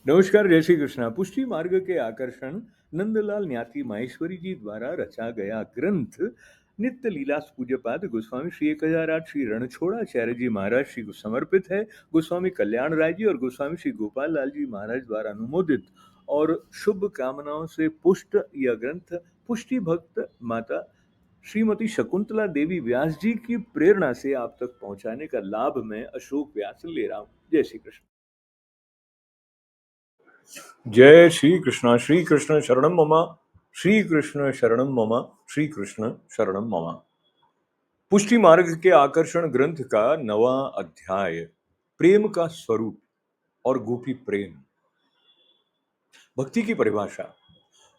नमस्कार, जय श्री कृष्णा। पुष्टि मार्ग के आकर्षण नंदलाल न्याती माहेश्वरी जी द्वारा रचा गया ग्रंथ नित्य लीलास पूज्यपाद गोस्वामी श्री 1008 श्री रणछोड़ाचार्य जी महाराज श्री को समर्पित है। गोस्वामी कल्याण राय जी और गोस्वामी श्री गोपाल लाल जी महाराज द्वारा अनुमोदित और शुभ कामनाओं से पुष्ट यह ग्रंथ पुष्टि भक्त माता श्रीमती शकुंतला देवी व्यास जी की प्रेरणा से आप तक पहुंचाने का लाभ मैं अशोक व्यास ले रहा हूं। जय श्री कृष्ण। जय श्री कृष्ण शरणम मम, श्री कृष्ण शरणम मम, श्री कृष्ण शरणम मम। पुष्टि मार्ग के आकर्षण ग्रंथ का 9वां अध्याय, प्रेम का स्वरूप और गोपी प्रेम। भक्ति की परिभाषा।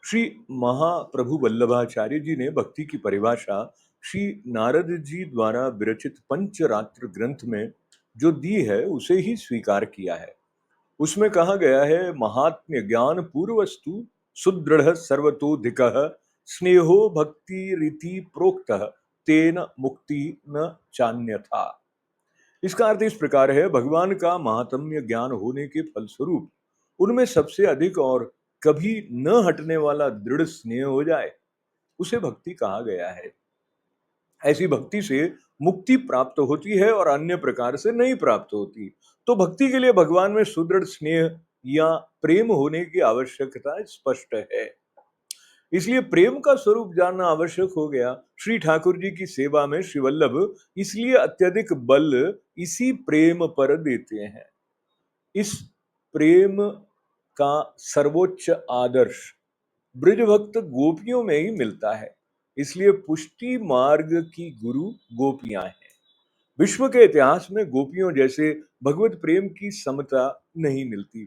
श्री महाप्रभु वल्लभाचार्य जी ने भक्ति की परिभाषा श्री नारद जी द्वारा विरचित पंचरात्र ग्रंथ में जो दी है उसे ही स्वीकार किया है। उसमें कहा गया है, महात्म्य ज्ञान पूर्वस्तु सुदृढ़ सर्वतोधिक स्नेहो भक्ति रीति प्रोक्त तेन मुक्ति न चान्यथा। इसका अर्थ इस प्रकार है, भगवान का महात्म्य ज्ञान होने के फलस्वरूप उनमें सबसे अधिक और कभी न हटने वाला दृढ़ स्नेह हो जाए, उसे भक्ति कहा गया है। ऐसी भक्ति से मुक्ति प्राप्त होती है और अन्य प्रकार से नहीं प्राप्त होती। तो भक्ति के लिए भगवान में सुदृढ़ स्नेह या प्रेम होने की आवश्यकता स्पष्ट है। इसलिए प्रेम का स्वरूप जानना आवश्यक हो गया। श्री ठाकुर जी की सेवा में श्री वल्लभ इसलिए अत्यधिक बल इसी प्रेम पर देते हैं। इस प्रेम का सर्वोच्च आदर्श ब्रज भक्त गोपियों में ही मिलता है। इसलिए पुष्टि मार्ग की गुरु गोपियां हैं। विश्व के इतिहास में गोपियों जैसे भगवत प्रेम की समता नहीं मिलती।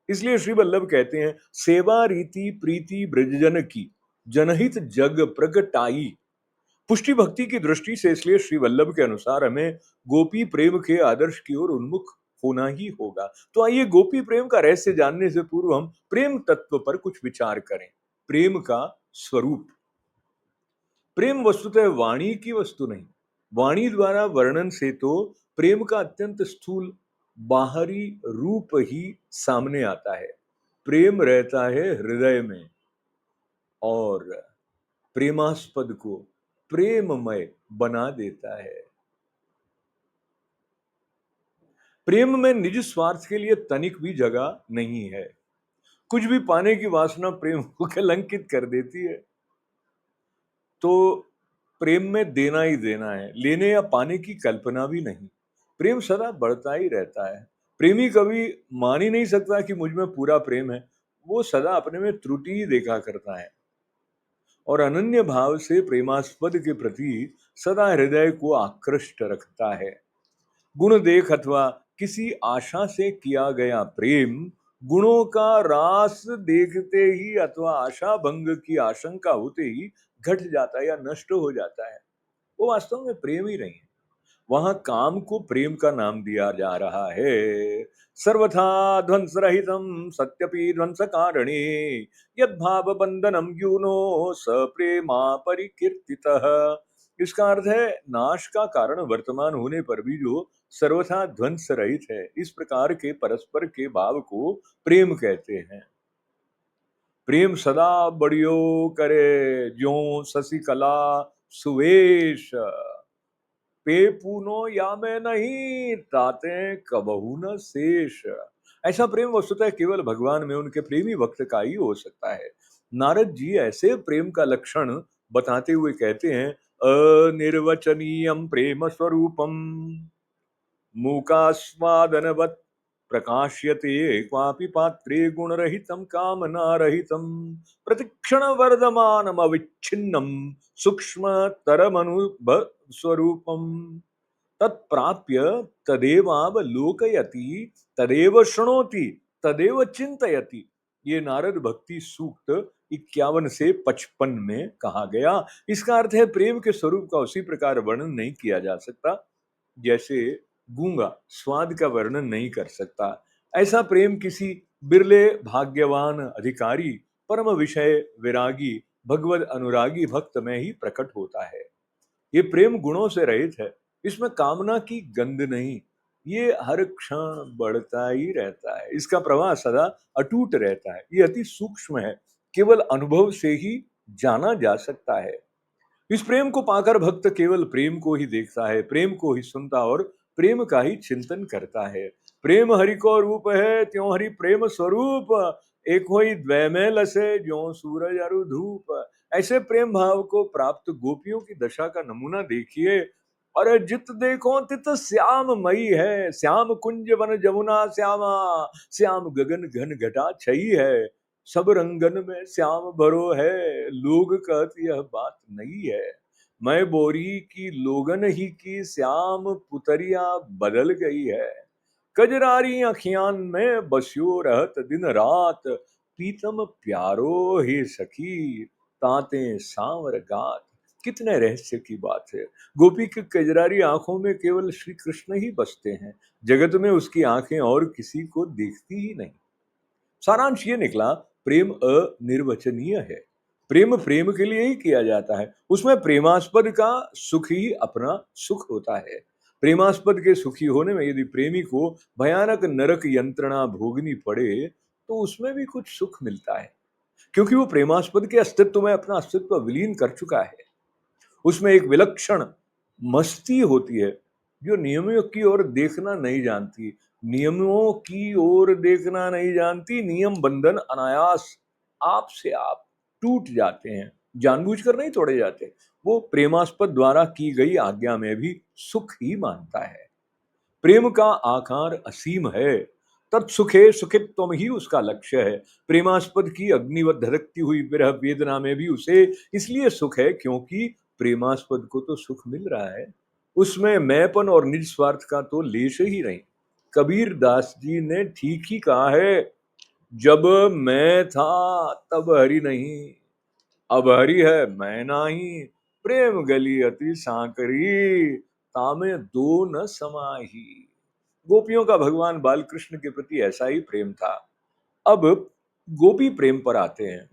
इसलिए श्री वल्लभ कहते हैं, सेवा रीति प्रीति ब्रजजन की जनहित जग प्रगटाई। पुष्टि भक्ति की दृष्टि से इसलिए श्री वल्लभ के अनुसार हमें गोपी प्रेम के आदर्श की ओर उन्मुख होना ही होगा। तो आइए गोपी प्रेम का रहस्य जानने से पूर्व हम प्रेम तत्व पर कुछ विचार करें। प्रेम का स्वरूप। प्रेम वस्तुतः वाणी की वस्तु नहीं। वाणी द्वारा वर्णन से तो प्रेम का अत्यंत स्थूल बाहरी रूप ही सामने आता है। प्रेम रहता है हृदय में और प्रेमास्पद को प्रेममय बना देता है। प्रेम में निज स्वार्थ के लिए तनिक भी जगह नहीं है। कुछ भी पाने की वासना प्रेम को कलंकित कर देती है। तो प्रेम में देना ही देना है, लेने या पाने की कल्पना भी नहीं। प्रेम सदा बढ़ता ही रहता है। प्रेमी कभी मान ही नहीं सकता कि मुझ में पूरा प्रेम है। वो सदा अपने में त्रुटि ही देखा करता है और अनन्य भाव से प्रेमास्पद के प्रति सदा हृदय को आकृष्ट रखता है। गुण देख अथवा किसी आशा से किया गया प्रेम गुणों का रास देखते ही अथवा आशा भंग की आशंका होते ही घट जाता है या नष्ट हो जाता है। वो वास्तव में प्रेम ही नहीं है। वहां काम को प्रेम का नाम दिया जा रहा है। सर्वथा ध्वंस रहितम सत्यपि ध्वंस कारणे यद भाव बंधनम यूनो स प्रेमा परिकीर्तितः। इसका अर्थ है, नाश का कारण वर्तमान होने पर भी जो सर्वथा ध्वंस रहित है, इस प्रकार के परस्पर के भाव को प्रेम कहते हैं। प्रेम सदा बढ़ियो करे ज्यो शशि कला सुवेश पे पूनो या में नहीं ताते कबहू न शेष। ऐसा प्रेम वस्तुतः केवल भगवान में उनके प्रेमी भक्त का ही हो सकता है। नारद जी ऐसे प्रेम का लक्षण बताते हुए कहते हैं, अनिर्वचनीयम प्रेम स्वरूपम मूकास्वादनवत् प्रकाश्यते क्वापि पात्रे गुणरहितं कामनारहितं प्रतिक्षण वर्धमानम अविच्छिन्नं सूक्ष्मतरमनुभव स्वरूपम तत्प्राप्य तदेवावलोकयति तदेव शृणोति तदेव चिंतयति। ये नारद भक्ति सूक्त 51 से 55 में कहा गया। इसका अर्थ है, प्रेम के स्वरूप का उसी प्रकार वर्णन नहीं किया जा सकता जैसे गूंगा स्वाद का वर्णन नहीं कर सकता। ऐसा प्रेम किसी बिरले भाग्यवान अधिकारी परम विषय विरागी भगवद अनुरागी भक्त में ही प्रकट होता है। ये प्रेम गुणों से रहित है। इसमें कामना की गंध नहीं, ये हर क्षण बढ़ता ही रहता है। इसका प्रवाह सदा अटूट रहता है। ये अति सूक्ष्म है, केवल अनुभव से ही जाना जा सकता है। इस प्रेम को पाकर भक्त केवल प्रेम को ही देखता है, प्रेम को ही सुनता और प्रेम का ही चिंतन करता है। प्रेम हरि को रूप है, त्यों हरि प्रेम स्वरूप। एक होई द्वै में लसे, ज्यों सूरज अरु धूप। ऐसे प्रेम भाव को प्राप्त गोपियों की दशा का नमूना देखिए। अरे जित देखो तित श्याम मई है, श्याम कुंज वन जमुना श्यामा, श्याम गगन घन घटा छई है। सब रंगन में श्याम भरो है, लोग कहत यह बात नहीं है। मैं बोरी की लोगन ही की श्याम पुतरिया बदल गई है। कजरारी अखियान में बस्यो रहत दिन रात, पीतम प्यारो हे सखी, ताते सांवर गात। कितने रहस्य की बात है। गोपी की कजरारी आंखों में केवल श्री कृष्ण ही बसते हैं। जगत में उसकी आंखें और किसी को देखती ही नहीं। सारांश ये निकला, प्रेम अनिर्वचनीय है। प्रेम प्रेम के लिए ही किया जाता है। उसमें प्रेमास्पद का सुख ही अपना सुख होता है। प्रेमास्पद के सुखी होने में यदि प्रेमी को भयानक नरक यंत्रणा भोगनी पड़े तो उसमें भी कुछ सुख मिलता है, क्योंकि वो प्रेमास्पद के अस्तित्व में अपना अस्तित्व विलीन कर चुका है। उसमें एक विलक्षण मस्ती होती है जो नियमों की ओर देखना नहीं जानती। नियमों की ओर देखना नहीं जानती, नियम बंधन अनायास आप से आप टूट जाते हैं, जानबूझकर नहीं तोड़े जाते। वो प्रेमास्पद द्वारा की गई आज्ञा में भी सुख ही मानता है। प्रेम का आकार असीम है। तत्सुखे सुखित्वम ही उसका लक्ष्य है। प्रेमास्पद की अग्निवत धधकती हुई विरह वेदना में भी उसे इसलिए सुख है क्योंकि प्रेमास्पद को तो सुख मिल रहा है। उसमें मैंपन और निज स्वार्थ का तो लेश ही नहीं। कबीर दास जी ने ठीक ही कहा है, जब मैं था तब हरि नहीं, अब हरि है मैं नाही। प्रेम गली अति सांकरी, तामे दो न समाही। गोपियों का भगवान बालकृष्ण के प्रति ऐसा ही प्रेम था। अब गोपी प्रेम पर आते हैं।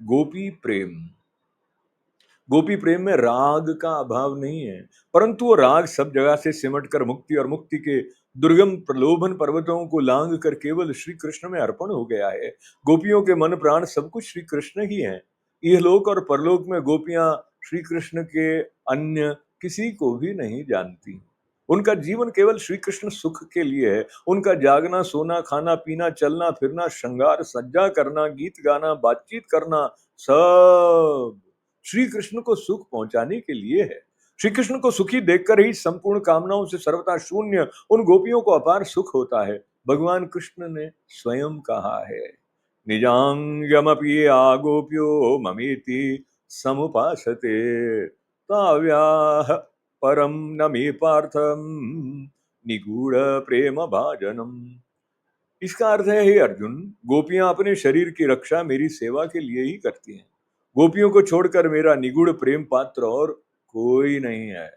गोपी प्रेम में राग का अभाव नहीं है, परंतु वो राग सब जगह से सिमट कर मुक्ति और मुक्ति के दुर्गम प्रलोभन पर्वतों को लांग कर केवल श्री कृष्ण में अर्पण हो गया है। गोपियों के मन प्राण सब कुछ श्री कृष्ण ही है। इहलोक और परलोक में गोपियां श्री कृष्ण के अन्य किसी को भी नहीं जानती। उनका जीवन केवल श्री कृष्ण सुख के लिए है। उनका जागना, सोना, खाना, पीना, चलना फिरना, श्रृंगार सज्जा करना, गीत गाना, बातचीत करना, सब श्री कृष्ण को सुख पहुंचाने के लिए है। श्री कृष्ण को सुखी देखकर ही संपूर्ण कामनाओं से सर्वथा शून्य उन गोपियों को अपार सुख होता है। भगवान कृष्ण ने स्वयं कहा है, निजांगमपि आगोप्यो ममेति समुपासते ताव्याः परम न मे पार्थम निगूढ़ प्रेम भाजनम। इसका अर्थ है, हे अर्जुन, गोपियां अपने शरीर की रक्षा मेरी सेवा के लिए ही करती हैं। गोपियों को छोड़कर मेरा निगूढ़ प्रेम पात्र और कोई नहीं है।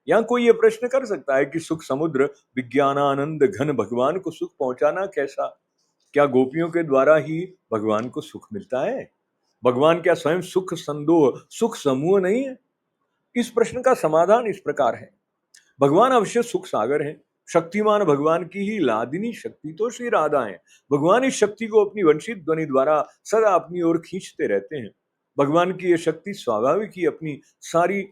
यहाँ कोई ये प्रश्न कर सकता है कि सुख समुद्र विज्ञानानंद घन भगवान को सुख पहुंचाना कैसा? क्या गोपियों के द्वारा ही भगवान को सुख मिलता है? भगवान क्या स्वयं सुख संदोह सुख समूह नहीं है? इस प्रश्न का समाधान इस प्रकार है। भगवान अवश्य सुख सागर हैं। शक्तिमान भगवान की ही लादिनी शक्ति तो श्री राधा है। भगवान इस शक्ति को अपनी वंशित ध्वनि द्वारा सदा अपनी ओर खींचते रहते हैं। भगवान की यह शक्ति स्वाभाविक ही अपनी सारी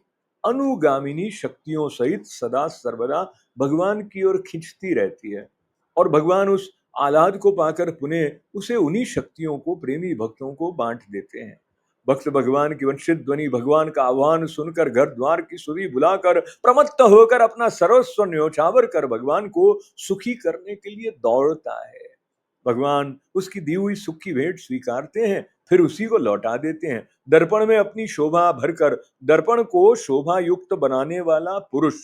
अनुगामिनी शक्तियों सहित सदा सर्वदा भगवान की ओर खींचती रहती है, और भगवान उस आह्लाद को पाकर पुनः उसे उन्हीं शक्तियों को प्रेमी भक्तों को बांट देते हैं। भक्त भगवान की वंशित ध्वनि, भगवान का आह्वान सुनकर घर द्वार की सुधि बुलाकर प्रमत्त होकर अपना सर्वस्व न्योछावर कर भगवान को सुखी करने के लिए दौड़ता है। भगवान उसकी दी हुई सुख की भेंट स्वीकारते हैं, फिर उसी को लौटा देते हैं। दर्पण में अपनी शोभा भरकर दर्पण को शोभा युक्त बनाने वाला पुरुष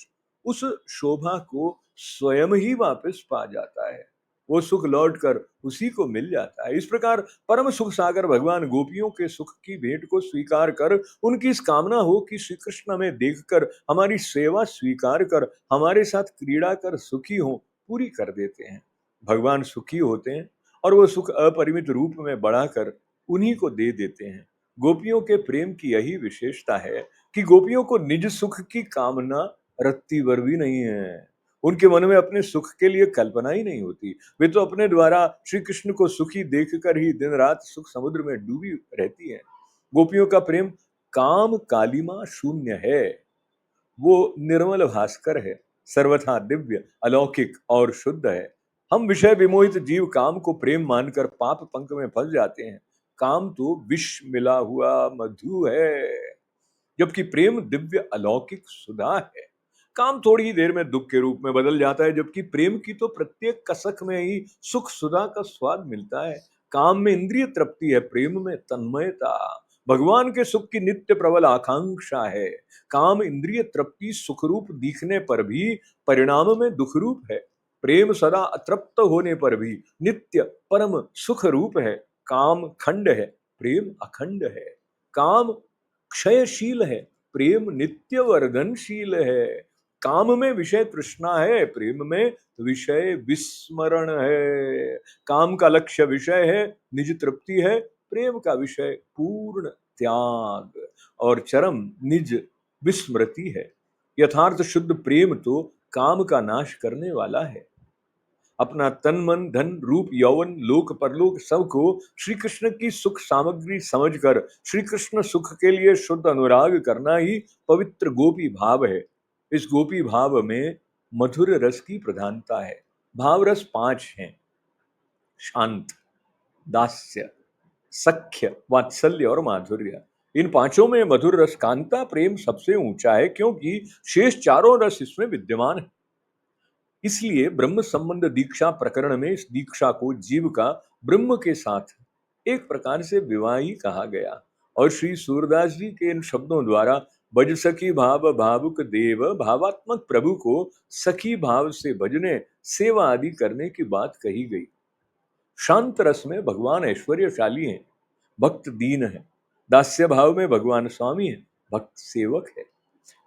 उस शोभा को स्वयं ही वापस पा जाता है। वो सुख लौटकर उसी को मिल जाता है। इस प्रकार परम सुख सागर भगवान गोपियों के सुख की भेंट को स्वीकार कर, उनकी इस कामना हो कि श्री कृष्ण में देखकर हमारी सेवा स्वीकार कर हमारे साथ क्रीड़ा कर सुखी हो, पूरी कर देते हैं। भगवान सुखी होते हैं और वो सुख अपरिमित रूप में बढ़ाकर उन्हीं को दे देते हैं। गोपियों के प्रेम की यही विशेषता है कि गोपियों को निज सुख की कामना रत्ती भर भी नहीं है। उनके मन में अपने सुख के लिए कल्पना ही नहीं होती। वे तो अपने द्वारा श्री कृष्ण को सुखी देखकर ही दिन रात सुख समुद्र में डूबी रहती हैं। गोपियों का प्रेम काम कालिमा शून्य है। वो निर्मल भास्कर है, सर्वथा दिव्य, अलौकिक और शुद्ध है। हम विषय विमोहित जीव काम को प्रेम मानकर पाप पंख में फंस जाते हैं। काम तो विष मिला हुआ मधु है, जबकि प्रेम दिव्य अलौकिक सुधा है। काम थोड़ी ही देर में दुख के रूप में बदल जाता है, जबकि प्रेम की तो प्रत्येक कसक में ही सुख सुधा का स्वाद मिलता है। काम में इंद्रिय तृप्ति है, प्रेम में तन्मयता। भगवान के सुख की नित्य प्रबल आकांक्षा है। काम इंद्रिय तृप्ति सुखरूप दिखने पर भी परिणाम में दुख रूप है। प्रेम सदा अतृप्त होने पर भी नित्य परम सुख रूप है। काम खंड है, प्रेम अखंड है। काम क्षयशील है, प्रेम नित्य वर्धनशील है। काम में विषय तृष्णा है, प्रेम में विषय विस्मरण है। काम का लक्ष्य विषय है, निज तृप्ति है। प्रेम का विषय पूर्ण त्याग और चरम निज विस्मृति है। यथार्थ शुद्ध प्रेम तो काम का नाश करने वाला है। अपना तन मन धन रूप यौवन लोक परलोक सबको श्री कृष्ण की सुख सामग्री समझकर श्री कृष्ण सुख के लिए शुद्ध अनुराग करना ही पवित्र गोपी भाव है। इस गोपी भाव में मधुर रस की प्रधानता है। भाव रस 5 हैं: शांत, दास्य, सख्य, वात्सल्य और माधुर्य। इन पांचों में मधुर रस कांता प्रेम सबसे ऊंचा है, क्योंकि शेष चारों रस इसमें विद्यमान है। इसलिए ब्रह्म संबंध दीक्षा प्रकरण में इस दीक्षा को जीव का ब्रह्म के साथ एक प्रकार से विवाह ही कहा गया। और श्री सूरदास जी के इन शब्दों द्वारा भज सखी भाव भावुक देव भावात्मक प्रभु को सखी भाव से भजने सेवा आदि करने की बात कही गई। शांत रस में भगवान ऐश्वर्यशाली हैं, भक्त दीन है। दास्य भाव में भगवान स्वामी है, भक्त सेवक है।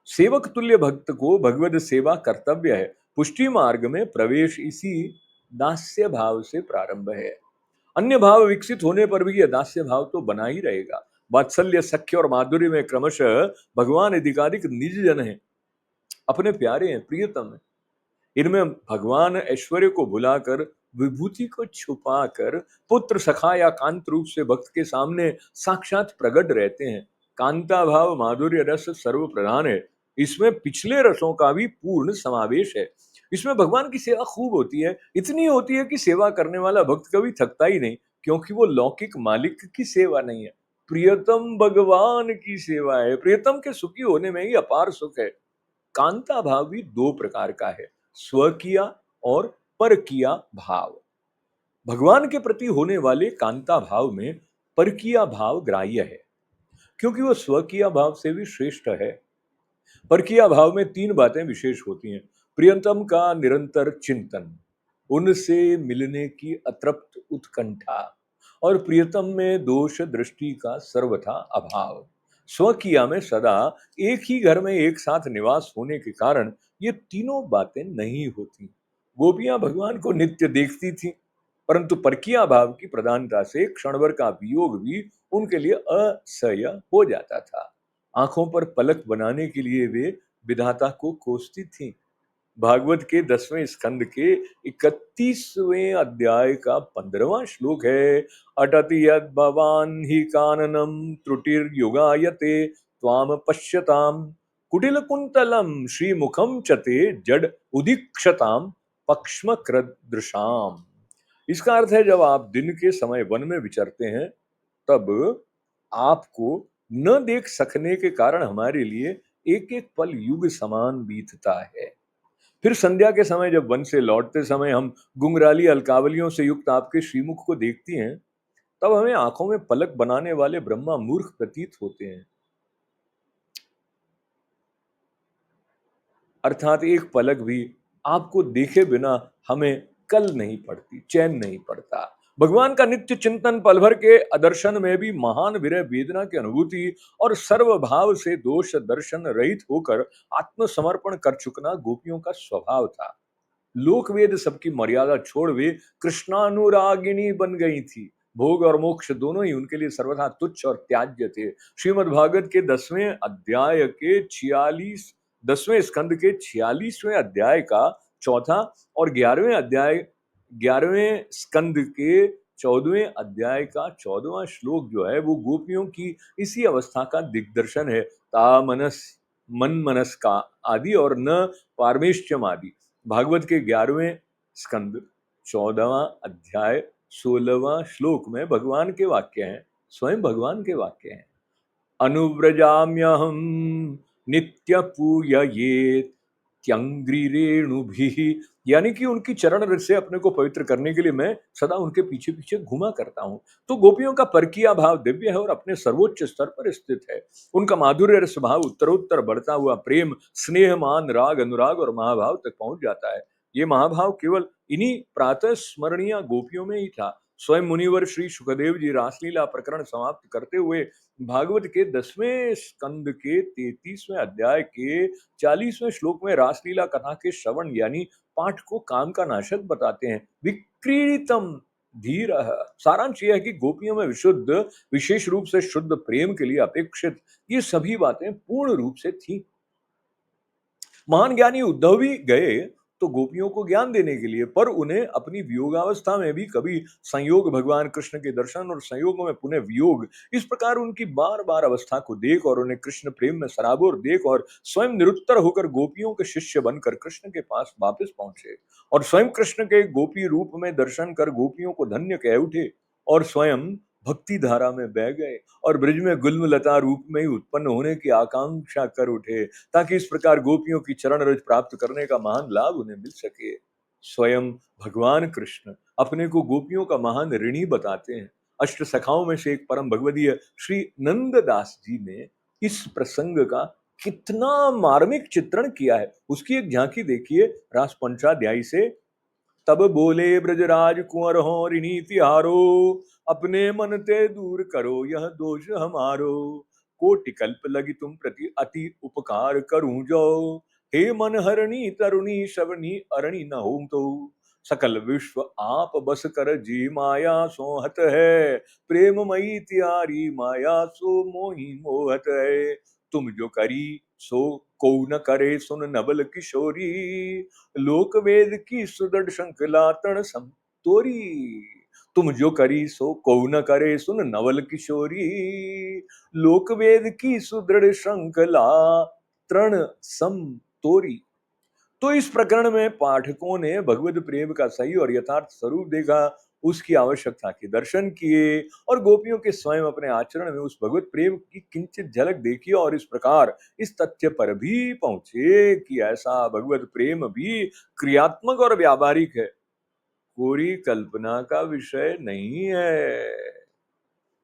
सेवक तुल्य भक्त को भगवद सेवा कर्तव्य है। पुष्टि मार्ग में प्रवेश इसी दास्य भाव से प्रारंभ है। अन्य भाव विकसित होने पर भी यह दास्य भाव तो बना ही रहेगा। वात्सल्य, सख्य और माधुर्य में क्रमशः भगवान अधिकाधिक निज जन है, अपने प्यारे हैं, प्रियतम है। इनमें भगवान ऐश्वर्य को भुलाकर, विभूति को छुपाकर पुत्र सखा या कांत रूप से भक्त के सामने साक्षात प्रकट रहते हैं। कांता भाव माधुर्य रस सर्व प्रधान है। इसमें पिछले रसों का भी पूर्ण समावेश है। इसमें भगवान की सेवा खूब होती है, इतनी होती है कि सेवा करने वाला भक्त कभी थकता ही नहीं, क्योंकि वो लौकिक मालिक की सेवा नहीं है, प्रियतम भगवान की सेवा है। प्रियतम के सुखी होने में ही अपार सुख है। कांता भाव भी 2 प्रकार का है: स्वकीय और परकीय भाव। भगवान के प्रति होने वाले कांता भाव में परकीय भाव ग्राह्य है, क्योंकि वह स्वकीय भाव से भी श्रेष्ठ है। परकीय भाव में 3 बातें विशेष होती हैं: प्रियतम का निरंतर चिंतन, उनसे मिलने की अतृप्त उत्कंठा और प्रियतम में दोष दृष्टि का सर्वथा अभाव। स्वकीय में सदा एक ही घर में एक साथ निवास होने के कारण ये तीनों बातें नहीं होती। गोपियां भगवान को नित्य देखती थीं, परंतु परकीय भाव की प्रधानता से क्षण भर का वियोग भी उनके लिए असह्य हो जाता था। आंखों पर पलक बनाने के लिए वे विधाता को कोसती थीं। भागवत के 10वें स्कंद के 31वें अध्याय का 15वां श्लोक है: अटति यद भवान ही काननम त्रुटिर युगायते त्वाम पश्यताम कुटिल कुंतलम श्रीमुखम चते जड उदीक्षताम पक्ष्म कृदृशाम। इसका अर्थ है, जब आप दिन के समय वन में विचरते हैं, तब आपको न देख सकने के कारण हमारे लिए एक एक पल युग समान बीतता है। फिर संध्या के समय जब वन से लौटते समय हम गुंगराली अलकावलियों से युक्त आपके श्रीमुख को देखती हैं, तब हमें आंखों में पलक बनाने वाले ब्रह्मा मूर्ख प्रतीत होते हैं। अर्थात एक पलक भी आपको देखे बिना हमें कल नहीं पड़ती, चैन नहीं पड़ता। भगवान का नित्य चिंतन, पल भर के अदर्शन में भी महान विरह वेदना की अनुभूति और सर्वभाव से दोष दर्शन रहित होकर आत्मसमर्पण कर चुकना गोपियों का स्वभाव था। लोकवेद सबकी मर्यादा छोड़ वे कृष्णानुरागिणी बन गई थी। भोग और मोक्ष दोनों ही उनके लिए सर्वथा तुच्छ और त्याज्य थे। श्रीमद् भागवत के 10वें स्कंद के 46वें अध्याय का चौथा और 11वें स्कंद के 14वें अध्याय का 14वां श्लोक जो है वो गोपियों की इसी अवस्था का दिग्दर्शन है। ता मनस मन मनस का आदि और न पारमेश्चम आदि। भागवत के 11वें स्कंद 14वां अध्याय 16वां श्लोक में भगवान के वाक्य हैं, स्वयं भगवान के वाक्य हैं। अनुव्रजाम्यहं नित्य पूययेत् त्यंग्रिरेणुभिः, यानी कि उनकी चरण रज से अपने को पवित्र करने के लिए मैं सदा उनके पीछे पीछे घुमा करता हूँ। तो गोपियों का परकीय भाव दिव्य है और अपने सर्वोच्च स्तर पर स्थित है। उनका माधुर्य रस भाव उत्तरोत्तर बढ़ता हुआ प्रेम स्नेह मान राग अनुराग और महाभाव तक पहुंच जाता है। ये महाभाव केवल इन्हीं प्रातः स्मरणीय गोपियों में ही था। स्वयं मुनिवर श्री सुखदेव जी रासलीला प्रकरण समाप्त करते हुए भागवत के 10वें स्कंद के 33वें अध्याय के 40वें श्लोक में रासलीला कथा के श्रवण यानी पाठ को काम का नाशक बताते हैं। विक्रीडितम धीर। सारांश यह है कि गोपियों में विशुद्ध, विशेष रूप से शुद्ध प्रेम के लिए अपेक्षित ये सभी बातें पूर्ण रूप से थी। महान ज्ञानी उद्धव भी गए तो गोपियों को ज्ञान देने के लिए, पर उन्हें अपनी वियोगावस्था में भी कभी संयोग भगवान कृष्ण के दर्शन और संयोग में पुनः वियोग, इस प्रकार उनकी बार बार अवस्था को देख और उन्हें कृष्ण प्रेम में सराबोर देख और स्वयं निरुत्तर होकर गोपियों के शिष्य बनकर कृष्ण के पास वापस पहुंचे और स्वयं कृष्ण के गोपी रूप में दर्शन कर गोपियों को धन्य कह उठे और स्वयं भक्ति धारा में बह गए और ब्रज में गुल्मलता रूप में ही उत्पन्न होने की आकांक्षा कर उठे ताकि इस प्रकार गोपियों की चरण रज प्राप्त करने का महान लाभ उन्हें मिल सके। स्वयं भगवान कृष्ण अपने को गोपियों का महान ऋणी बताते हैं। अष्ट सखाओं में से एक परम भगवदीय श्री नंददास जी ने इस प्रसंग का कितना मार्मिक चित्रण किया है, उसकी एक झांकी देखिए रास पंचाध्यायी से। तब बोले ब्रजराज कुंवर हो ऋणी तिहारो, अपने मन ते दूर करो यह दोष हमारो। कोटि कल्प लगी तुम प्रति अति उपकार करूं जो, हे मन हरणी तरुणी शवनी अरणी न हो तो। सकल विश्व आप बस कर जी माया सोहत है, प्रेममयी त्यारी माया सो मोही मोहत है। तुम जो करी सो को न करे सुन नबल किशोरी, लोक वेद की सुदृढ़ श्रृंखला तरण सम तोरी। तुम जो करी सो को न करे सुन नवल किशोरी, लोक वेद की सुदृढ़ श्रृंखला तरण सम तोरी। तो इस प्रकरण में पाठकों ने भगवत प्रेम का सही और यथार्थ स्वरूप देखा, उसकी आवश्यकता के दर्शन किए और गोपियों के स्वयं अपने आचरण में उस भगवत प्रेम की किंचित झलक देखी और इस प्रकार इस तथ्य पर भी पहुंचे कि ऐसा भगवत प्रेम भी क्रियात्मक और व्यावहारिक है, पूरी कल्पना का विषय नहीं है।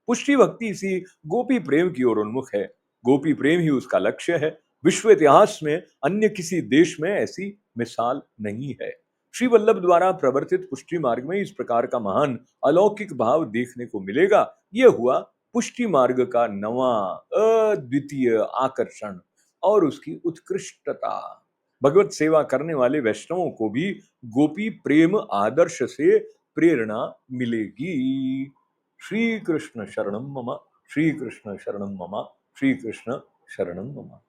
पुष्टि भक्ति इसी गोपी प्रेम की ओर उन्मुख है। गोपी प्रेम ही उसका लक्ष्य है। विश्व इतिहास में अन्य किसी देश में ऐसी मिसाल नहीं है। श्री वल्लभ द्वारा प्रवर्तित पुष्टि मार्ग में इस प्रकार का महान अलौकिक भाव देखने को मिलेगा। यह हुआ पुष्टि मार्ग का नवा अद्वितीय आकर्षण और उसकी उत्कृष्टता। भगवत सेवा करने वाले वैष्णवों को भी गोपी प्रेम आदर्श से प्रेरणा मिलेगी। श्री कृष्ण शरणम मम, श्री कृष्ण शरणम मम, श्री कृष्ण शरणम मम।